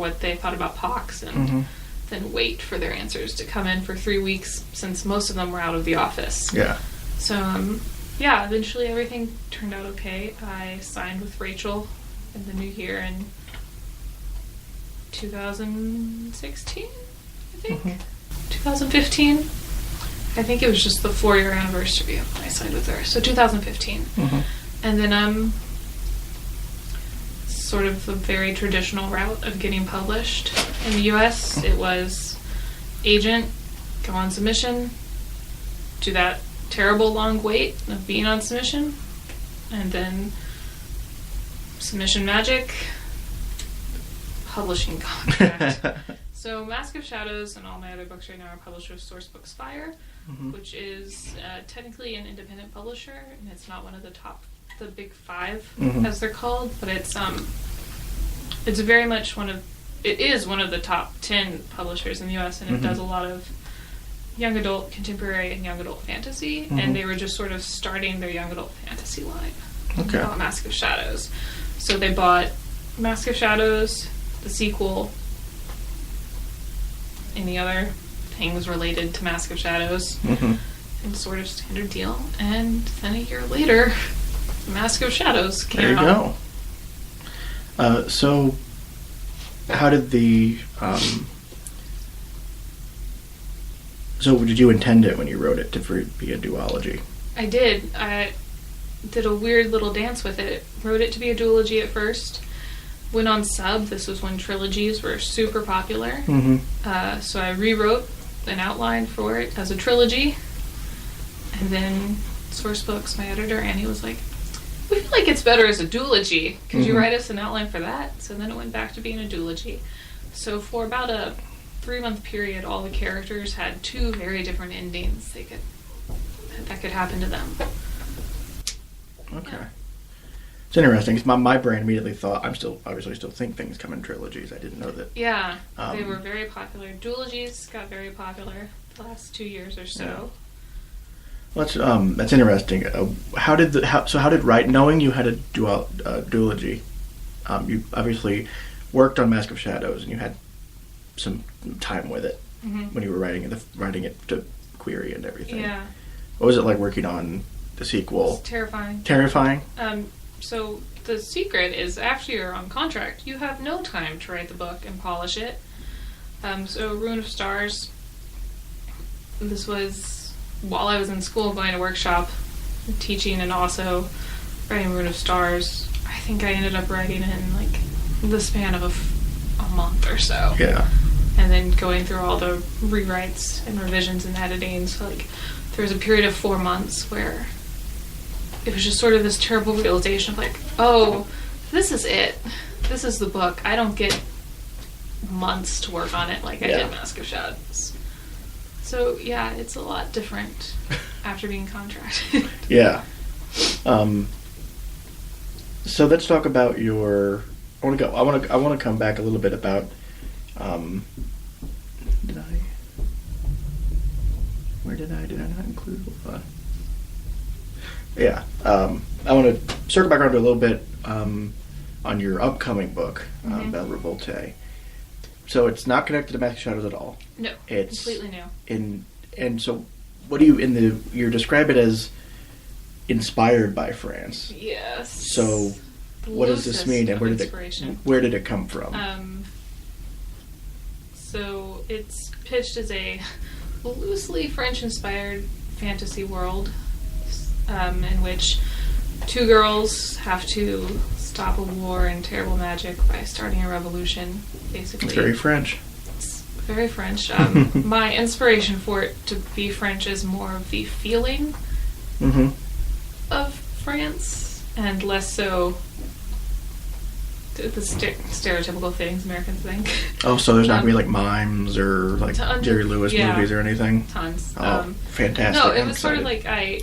what they thought about pox, and then wait for their answers to come in for 3 weeks, since most of them were out of the office. Yeah. So, yeah, eventually everything turned out okay. I signed with Rachel in the new year in 2016, I think. 2015. I think it was just the 4-year anniversary of when I signed with her. So 2015. And then sort of the very traditional route of getting published. In the US, it was agent, go on submission, do that terrible long wait of being on submission, and then submission magic, publishing contract. So Mask of Shadows and all my other books right now are published with Source Books Fire, which is technically an independent publisher, and it's not one of the big 5 as they're called, but it's very much it is one of the top 10 publishers in the US, and it does a lot of young adult, contemporary, and young adult fantasy, and they were just sort of starting their young adult fantasy line. Okay. Called Mask of Shadows. So they bought Mask of Shadows, the sequel, any other things related to Mask of Shadows, and sort of standard deal, and then a year later, Mask of Shadows came out. There you go. So, how did the... So did you intend it when you wrote it to be a duology? I did. I did a weird little dance with it. Wrote it to be a duology at first. Went on sub. This was when trilogies were super popular. So I rewrote an outline for it as a trilogy. And then Source Books, my editor, Annie, was like, we feel like it's better as a duology. Could you write us an outline for that? So then it went back to being a duology. So for about a 3-month period, all the characters had 2 very different endings that could happen to them. Okay. Yeah. It's interesting, because my brain immediately thought, obviously still think things come in trilogies. I didn't know that. Yeah, they were very popular. Duologies got very popular the last 2 years or so. Yeah. Well, that's interesting. How did knowing you had a duology, you obviously worked on Mask of Shadows, and you had some time with it when you were writing it to query and everything. Yeah. What was it like working on the sequel? It's terrifying. Terrifying? So the secret is, after you're on contract, you have no time to write the book and polish it. So Ruin of Stars, this was while I was in school going to workshop, teaching, and also writing Ruin of Stars. I think I ended up writing it in like the span of a month or so. Yeah. And then going through all the rewrites and revisions and editing. So like there was a period of 4 months where it was just sort of this terrible realization of like, oh, this is it. This is the book. I don't get months to work on it like I did Mask of Shadows. So yeah, it's a lot different after being contracted. Yeah. So let's talk about your... I want to come back a little bit about... Did I not include... Yeah. I want to circle back around to a little bit on your upcoming book, Belle Revolte. So it's not connected to Mask of Shadows at all. No, it's completely new. And so what do you describe it as inspired by France? Yes. So what does this mean, and where did it come from? So it's pitched as a loosely French-inspired fantasy world in which 2 girls have to stop a war and terrible magic by starting a revolution, basically. It's very French. It's very French. My inspiration for it to be French is more of the feeling of France, and less so the stereotypical things Americans think. Oh, so there's not going to be like mimes or like Jerry Lewis movies or anything? Tons. Oh, fantastic. No, it was sort of like I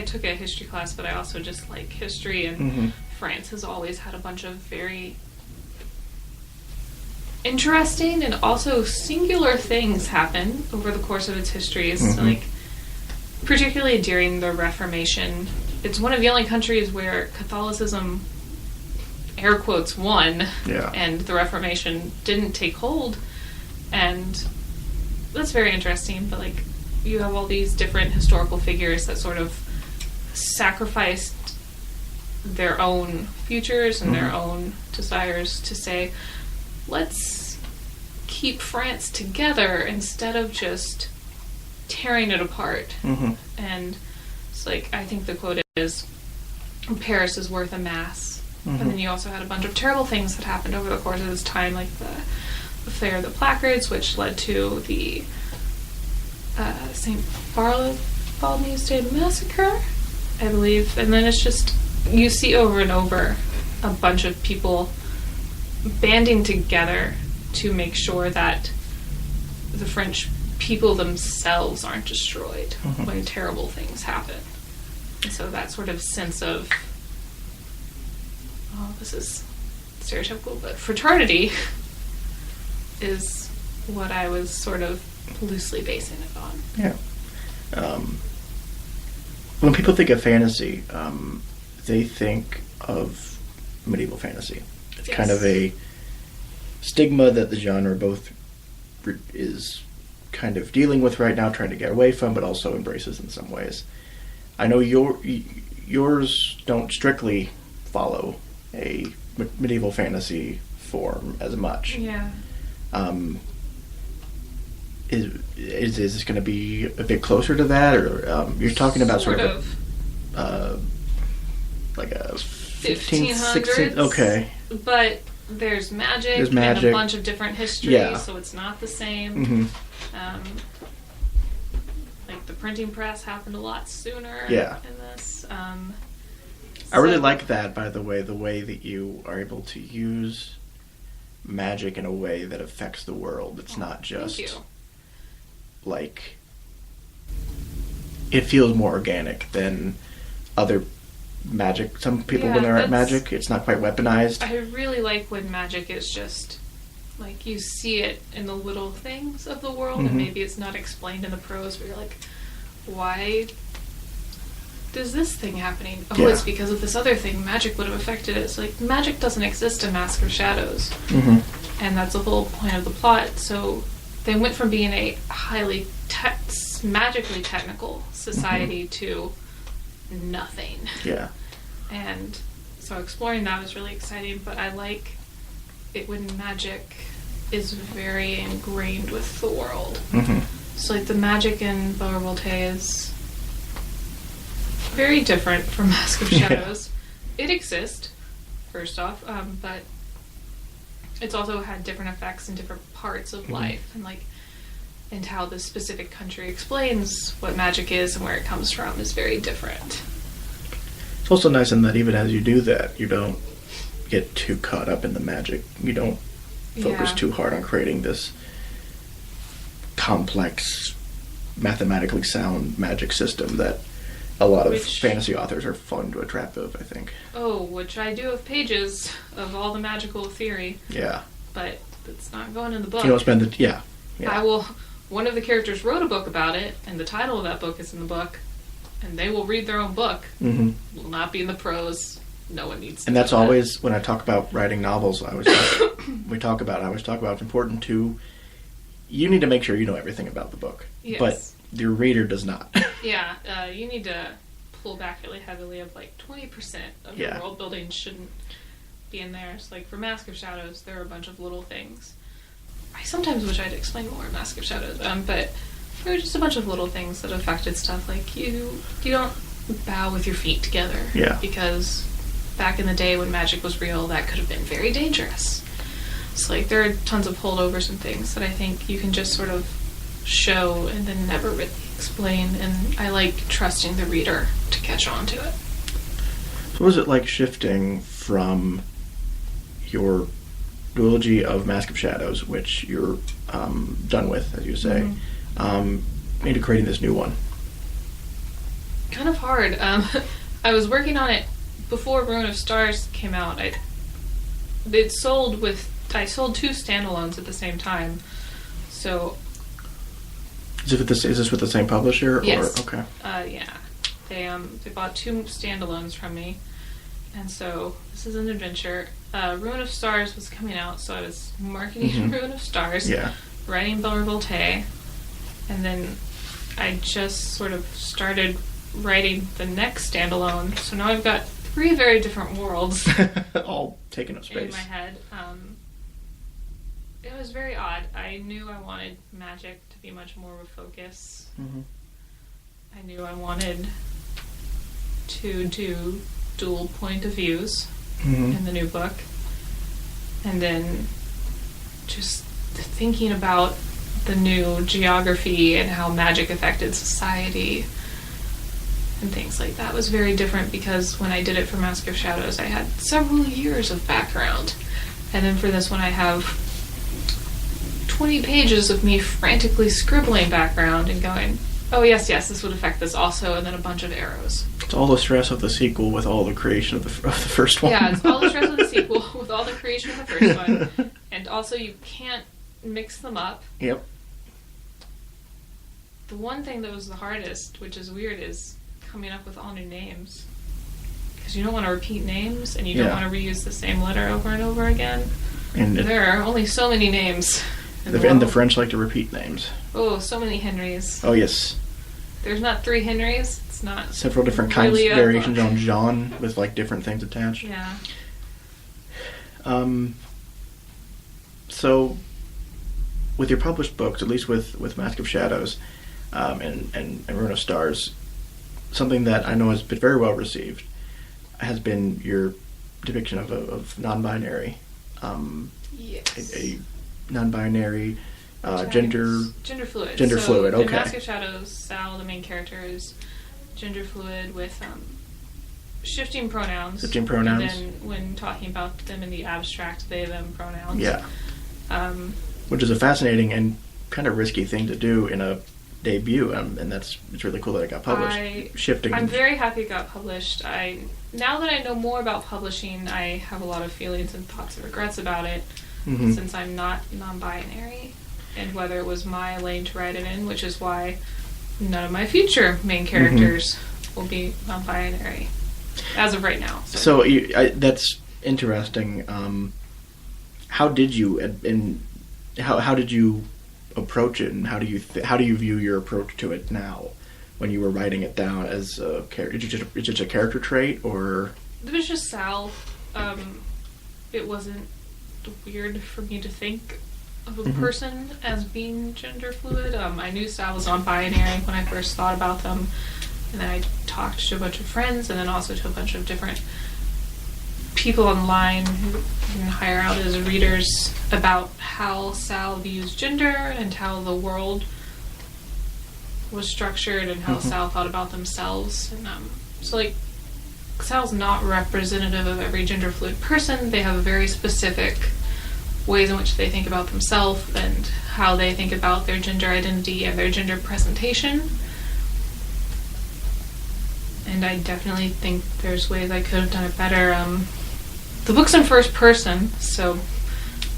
took a history class, but I also just like history, and France has always had a bunch of very interesting and also singular things happen over the course of its histories, like particularly during the Reformation. It's one of the only countries where Catholicism air quotes, won, Yeah. and the Reformation didn't take hold. And that's very interesting, but like, you have all these different historical figures that sort of sacrificed their own futures and their own desires to say, let's keep France together instead of just tearing it apart. And it's like, I think the quote is, Paris is worth a mass. And then you also had a bunch of terrible things that happened over the course of this time, like the affair of the placards, which led to the St. Bartholomew's Day massacre, I believe. And then it's just, you see over and over a bunch of people banding together to make sure that the French people themselves aren't destroyed when terrible things happen. And so that sort of sense of, oh, this is stereotypical, but fraternity is what I was sort of loosely basing it on. Yeah. When people think of fantasy, they think of medieval fantasy. It's kind of a stigma that the genre both is kind of dealing with right now, trying to get away from, but also embraces in some ways. I know yours don't strictly follow a medieval fantasy form as much. Yeah. Is this going to be a bit closer to that, or you're talking about sort of like a 15th, 16th? Okay. But there's magic and a bunch of different histories, so it's not the same. Like the printing press happened a lot sooner in this. I really like that, by the way that you are able to use magic in a way that affects the world. It's not just like, it feels more organic than other magic. Some people, when they're at magic, it's not quite weaponized. I really like when magic is just like, you see it in the little things of the world, and maybe it's not explained in the prose, but you're like, why does this thing happening? Oh, it's because of this other thing. Magic would have affected it. It's like, magic doesn't exist in Mask of Shadows. And that's the whole point of the plot. So they went from being a highly magically technical society to nothing. Yeah. And so exploring that was really exciting, but I like it when magic is very ingrained with the world. So like the magic in Beau Revolté is very different from Mask of Shadows. It exists, first off, but it's also had different effects in different parts of life, and how this specific country explains what magic is and where it comes from is very different. It's also nice in that even as you do that, you don't get too caught up in the magic. You don't focus too hard on creating this complex, mathematically sound magic system that a lot of fantasy authors are fun to attract of, I think. Oh, which I do have pages of all the magical theory. Yeah. But it's not going in the book. You don't spend the... Yeah. I will... One of the characters wrote a book about it, and the title of that book is in the book, and they will read their own book. Will not be in the prose. No one needs to. And that's always, when I talk about writing novels, I always talk about it's important to... You need to make sure you know everything about the book. Yes. But your reader does not. You need to pull back really heavily of like 20% of your world building shouldn't be in there. So like for Mask of Shadows, there are a bunch of little things. I sometimes wish I'd explain more in Mask of Shadows, but there were just a bunch of little things that affected stuff. Like you don't bow with your feet together. Yeah. Because back in the day when magic was real, that could have been very dangerous. So like there are tons of holdovers and things that I think you can just sort of show and then never really explain, and I like trusting the reader to catch on to it. So what was it like shifting from your duology of Mask of Shadows, which you're done with, as you say, into creating this new one? Kind of hard. I was working on it before Ruin of Stars came out. I sold two standalones at the same time. So is this with the same publisher? Yes. Or, okay. Yeah. They bought two standalones from me, And so this is an adventure. Ruin of Stars was coming out, so I was marketing Ruin of Stars, writing Belle Revolte, and then I just sort of started writing the next standalone. So now I've got 3 very different worlds all taking up space in my head. It was very odd. I knew I wanted magic to be much more of a focus. I knew I wanted to do dual point of views in the new book. And then just thinking about the new geography and how magic affected society and things like that was very different, because when I did it for Mask of Shadows, I had several years of background. And then for this one, I have 20 pages of me frantically scribbling background and going, oh, yes, this would affect this also, and then a bunch of arrows. It's all the stress of the sequel with all the creation of the first one. Yeah, it's all the stress of the sequel with all the creation of the first one. And also, you can't mix them up. Yep. The one thing that was the hardest, which is weird, is coming up with all new names. Because you don't want to repeat names, and you don't want to reuse the same letter over and over again. And there are only so many names. And the French like to repeat names. Oh, so many Henrys. Oh, yes. There's not 3 Henrys. It's not several different kinds, variations on John with like different things attached. Yeah. So, with your published books, at least with Mask of Shadows, and Ruin of Stars, something that I know has been very well received has been your depiction of non-binary. Yes. A non-binary. Gender fluid. Gender fluid. Okay. In Mask of Shadows, Sal, the main character, is gender fluid with shifting pronouns. Shifting pronouns. And then when talking about them in the abstract, they, them pronouns. Yeah. Which is a fascinating and kind of risky thing to do in a debut, and it's really cool that it got published. I'm very happy it got published. Now that I know more about publishing, I have a lot of feelings and thoughts and regrets about it, since I'm not non-binary. And whether it was my lane to write it in, which is why none of my future main characters will be non-binary, as of right now. So that's interesting. How did you how did you approach it, and how do you view your approach to it now, when you were writing it down as a character? Is it just a character trait, or it was just Sal? It wasn't weird for me to think of a person as being gender fluid. I knew Sal was non-binary when I first thought about them, and then I talked to a bunch of friends, and then also to a bunch of different people online who you can hire out as readers about how Sal views gender and how the world was structured and how Sal thought about themselves. And so, like, Sal's not representative of every gender fluid person. They have very specific ways in which they think about themselves and how they think about their gender identity and their gender presentation. And I definitely think there's ways I could have done it better. The book's in first person, so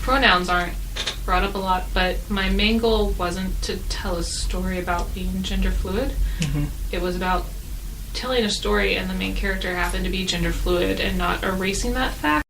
pronouns aren't brought up a lot, but my main goal wasn't to tell a story about being gender fluid. It was about telling a story, and the main character happened to be gender fluid, and not erasing that fact